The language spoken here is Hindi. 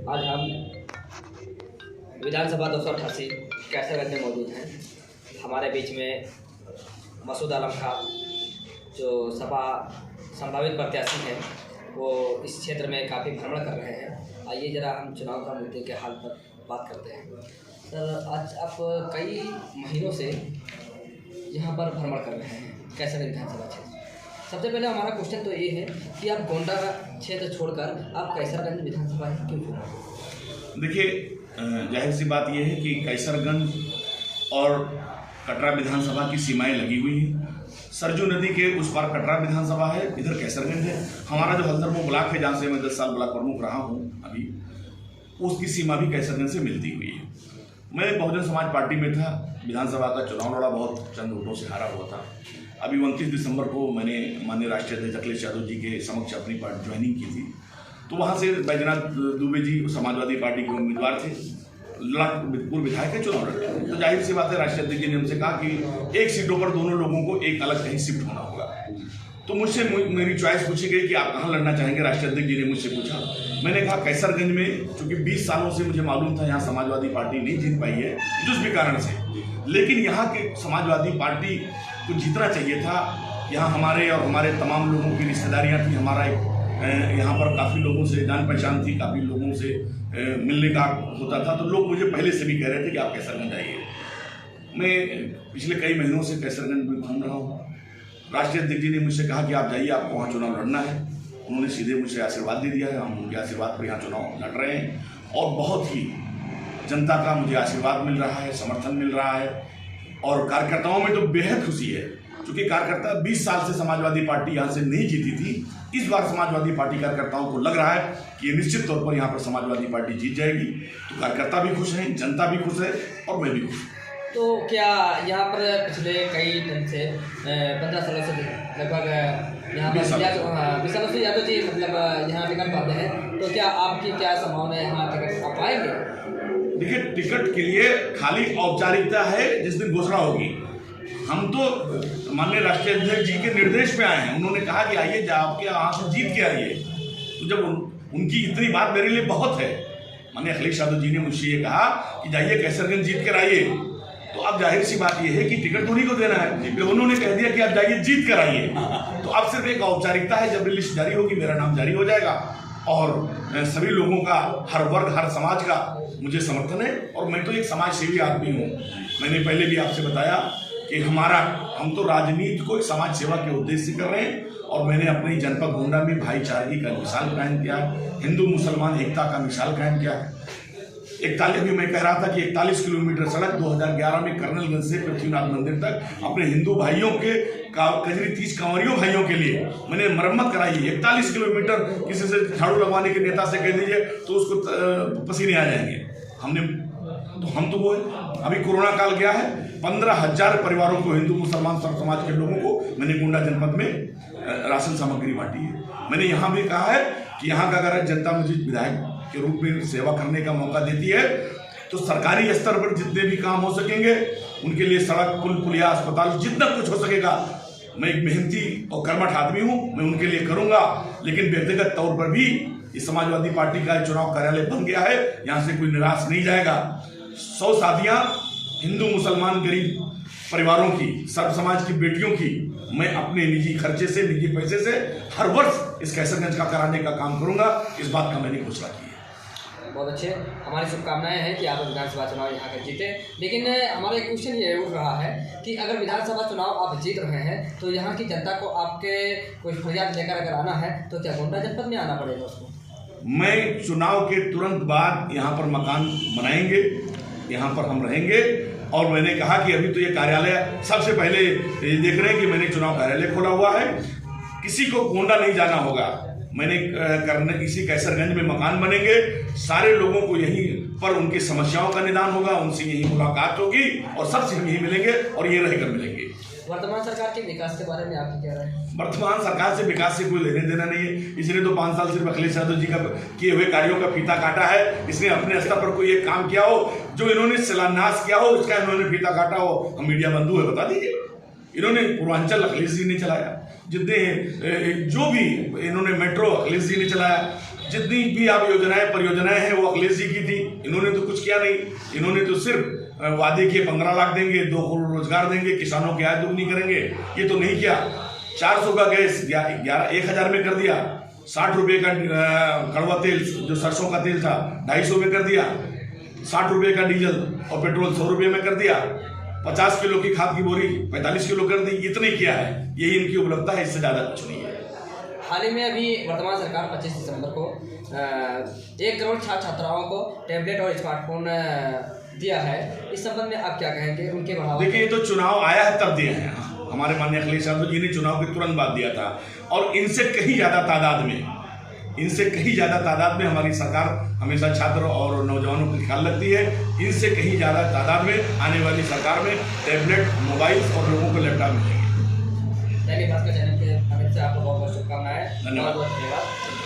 आज हम विधानसभा 288 कैसरगंज में मौजूद हैं। हमारे बीच में मसूद आलम खां जो सपा संभावित प्रत्याशी हैं वो इस क्षेत्र में काफ़ी भ्रमण कर रहे हैं। आइए ज़रा हम चुनाव का मुद्दे के हाल पर बात करते हैं। सर, आज आप कई महीनों से यहाँ पर भ्रमण कर रहे हैं कैसरगंज विधानसभा क्षेत्र। सबसे पहले हमारा क्वेश्चन तो ये है कि आप गोंडा क्षेत्र छोड़कर आप कैसरगंज विधानसभा क्यों चुने? देखिए, जाहिर सी बात यह है कि कैसरगंज और कटरा विधानसभा की सीमाएं लगी हुई हैं। सरजू नदी के उस पार कटरा विधानसभा है, इधर कैसरगंज है। हमारा जो हल्दरमो ब्लॉक है, जहाँ से मैं 10 साल ब्लॉक प्रमुख रहा हूँ अभी, उसकी सीमा भी कैसरगंज से मिलती हुई है। मैं बहुजन समाज पार्टी में था, विधानसभा का चुनाव लड़ा, बहुत चंद वोटों से हारा हुआ था। अभी 29 दिसंबर को मैंने माननीय राष्ट्रीय अध्यक्ष अखिलेश यादव जी के समक्ष अपनी पार्टी ज्वाइनिंग की थी। तो वहाँ से बैजनाथ दुबे जी समाजवादी पार्टी के उम्मीदवार थे, पूर्व विधायक के चुनाव लड़ रहे थे। तो जाहिर सी बात है, राष्ट्रीय अध्यक्ष जी ने हमसे कहा कि एक सीटों पर दोनों लोगों को एक अलग कहीं शिफ्ट होना होगा। तो मुझसे मेरी चॉइस पूछी गई कि आप कहाँ लड़ना चाहेंगे। राष्ट्रीय अध्यक्ष जी ने मुझसे पूछा, मैंने कहा कैसरगंज में, क्योंकि 20 सालों से मुझे मालूम था यहाँ समाजवादी पार्टी नहीं जीत पाई है जिस भी कारण से, लेकिन यहाँ के समाजवादी पार्टी को जीतना चाहिए था। यहाँ हमारे और हमारे तमाम लोगों की रिश्तेदारियाँ थी, हमारा एक यहाँ पर काफ़ी लोगों से जान पहचान थी, काफ़ी लोगों से मिलने का होता था। तो लोग मुझे पहले से भी कह रहे थे कि आप कैसरगंज आइए। मैं पिछले कई महीनों से कैसरगंज में घूम रहा हूँ। राष्ट्रीय अध्यक्ष जी ने मुझसे कहा कि आप जाइए, आपको वहाँ चुनाव लड़ना है। उन्होंने सीधे मुझे आशीर्वाद दे दिया है, हम उनके आशीर्वाद पर यहाँ चुनाव लड़ रहे हैं और बहुत ही जनता का मुझे आशीर्वाद मिल रहा है, समर्थन मिल रहा है और कार्यकर्ताओं में तो बेहद खुशी है। क्योंकि कार्यकर्ता 20 साल से समाजवादी पार्टी यहाँ से नहीं जीती थी, इस बार समाजवादी पार्टी कार्यकर्ताओं को लग रहा है कि ये निश्चित तौर पर यहाँ पर समाजवादी पार्टी जीत जाएगी। तो कार्यकर्ता भी खुश हैं, जनता भी खुश है और मैं भी खुश हूँ। तो क्या यहाँ पर पिछले कई दिन से 15 सालों से लगभग यहाँ पर 20 सालों से यादव जी मतलब यहाँ टिकट पाते हैं, तो क्या आपकी क्या संभावना है यहाँ टिकट आप पाएंगे? देखिए, टिकट के लिए खाली औपचारिकता है, जिस दिन घोषणा होगी। हम तो माननीय राष्ट्रीय अध्यक्ष जी के निर्देश पे आए हैं। उन्होंने कहा कि आइए, आपके यहाँ से जीत के आइए। तो जब उनकी इतनी बात मेरे लिए बहुत है, माननीय अखिलेश यादव जी ने मुझसे ये कहा कि जाइए कैसरगंज जीत कर आइए, तो अब जाहिर सी बात यह है कि टिकट तो उन्हीं को देना है। तो उन्होंने कह दिया कि आप जाइए जीत कर आइए। तो अब सिर्फ एक औपचारिकता है, जब लिस्ट जारी होगी मेरा नाम जारी हो जाएगा और सभी लोगों का, हर वर्ग हर समाज का मुझे समर्थन है। और मैं तो एक समाज सेवी आदमी हूँ। मैंने पहले भी आपसे बताया कि हम तो राजनीति को एक समाज सेवा के उद्देश्य से कर रहे हैं। और मैंने अपने जनपद गोंडा में भाईचारगी का मिसाल कायम किया, हिंदू मुसलमान एकता का मिसाल कायम किया है। 41 भी मैं कह रहा था कि 41 किलोमीटर सड़क 2011 में कर्नलगंज से पृथ्वीनाथ मंदिर तक अपने हिंदू भाइयों के कजरी 30 कंवरियों भाइयों के लिए मैंने मरम्मत कराई है। 41 किलोमीटर किसी से झाड़ू लगवाने के नेता से कह दीजिए तो उसको पसीने आ जाएंगे। हम तो वो अभी कोरोना काल गया है, 15,000 परिवारों को, हिंदू मुसलमान सब समाज के लोगों को मैंने गोंडा जनपद में राशन सामग्री बांटी है। मैंने यहाँ भी कहा है कि यहाँ का अगर जनता मुझे विधायक के रूप में सेवा करने का मौका देती है तो सरकारी स्तर पर जितने भी काम हो सकेंगे उनके लिए, सड़क, पुल, पुलिया, अस्पताल, जितना कुछ हो सकेगा, मैं एक मेहनती और कर्मठ आदमी हूँ, मैं उनके लिए करूँगा। लेकिन व्यक्तिगत तौर पर भी इस समाजवादी पार्टी का चुनाव कार्यालय बन गया है, यहाँ से कोई निराश नहीं जाएगा। 100 शादियाँ हिंदू मुसलमान गरीब परिवारों की, सर्व समाज की बेटियों की मैं अपने निजी खर्चे से, निजी पैसे से हर वर्ष इस कैसरगंज का कराने का काम करूंगा। इस बात का मैंने घोषणा की है। बहुत अच्छे, हमारी शुभकामनाएं हैं कि आप विधानसभा चुनाव यहाँ का जीते। लेकिन हमारा एक क्वेश्चन ये उठ रहा है कि अगर विधानसभा चुनाव आप जीत रहे हैं तो यहाँ की जनता को आपके कोई फरियाद लेकर अगर आना है तो क्या गोंडा जनपद में आना पड़ेगा उसको? मैं चुनाव के तुरंत बाद यहाँ पर मकान बनाएंगे, यहाँ पर हम रहेंगे। और मैंने कहा कि अभी तो ये कार्यालय, सबसे पहले देख रहे हैं कि मैंने चुनाव कार्यालय खोला हुआ है, किसी को गोंडा नहीं जाना होगा। मैंने इसी कैसरगंज में मकान बनेंगे, सारे लोगों को यहीं पर उनकी समस्याओं का निदान होगा, उनसे यही मुलाकात होगी और सबसे हम यहीं मिलेंगे और ये रहकर मिलेंगे। वर्तमान सरकार के विकास के बारे में आपकी क्या राय है? वर्तमान सरकार से विकास से कोई लेने देना नहीं है। इसने तो 5 साल सिर्फ अखिलेश यादव जी का किए हुए कार्यों का फीता काटा है। इसने अपने स्तर पर कोई एक काम किया हो, जो इन्होंने शिलान्यास किया हो, इसका इन्होंने फीता काटा हो, हम मीडिया बंधु है, बता दीजिए। इन्होंने पूर्वांचल अखिलेश जी ने चलाया, जितने जो भी इन्होंने मेट्रो अखिलेश जी ने चलाया, जितनी भी आप योजनाएं परियोजनाएं हैं वो अखिलेश जी की थी, इन्होंने तो कुछ किया नहीं। इन्होंने तो सिर्फ वादे किए 15 लाख देंगे, 2 करोड़ रोजगार देंगे, किसानों की आय दोगुनी करेंगे, ये तो नहीं किया। 400 का गैस 1000 में कर दिया, 60 रुपये का कड़वा तेल जो सरसों का तेल था 250 में कर दिया, 60 रुपये का डीजल और पेट्रोल 100 रुपये में कर दिया, 50 किलो की खाद की बोरी 45 किलो कर दी। इतने किया है, यही इनकी उपलब्धता है, इससे ज़्यादा कुछ नहीं है। हाल ही में अभी वर्तमान सरकार 25 दिसंबर को 1 करोड़ छात्र छात्राओं को टैबलेट और स्मार्टफोन दिया है। इस संबंध में आप क्या कहेंगे? उनके बढ़ावा देखिए, ये तो चुनाव आया है तब दिए हैं। हमारे माननीय अखिलेश यादव जी ने चुनाव के तुरंत बाद दिया था, और इनसे कहीं ज़्यादा तादाद में हमारी सरकार हमेशा छात्र और नौजवानों का ख्याल रखती है। इनसे कहीं ज़्यादा तादाद में आने वाली सरकार में टैबलेट, मोबाइल और लोगों को लैपटॉप मिलेंगे। दैनिक भास्कर चैनल के माध्यम से आपको बहुत बहुत शुभकामनाएं। धन्यवाद। बहुत धन्यवाद।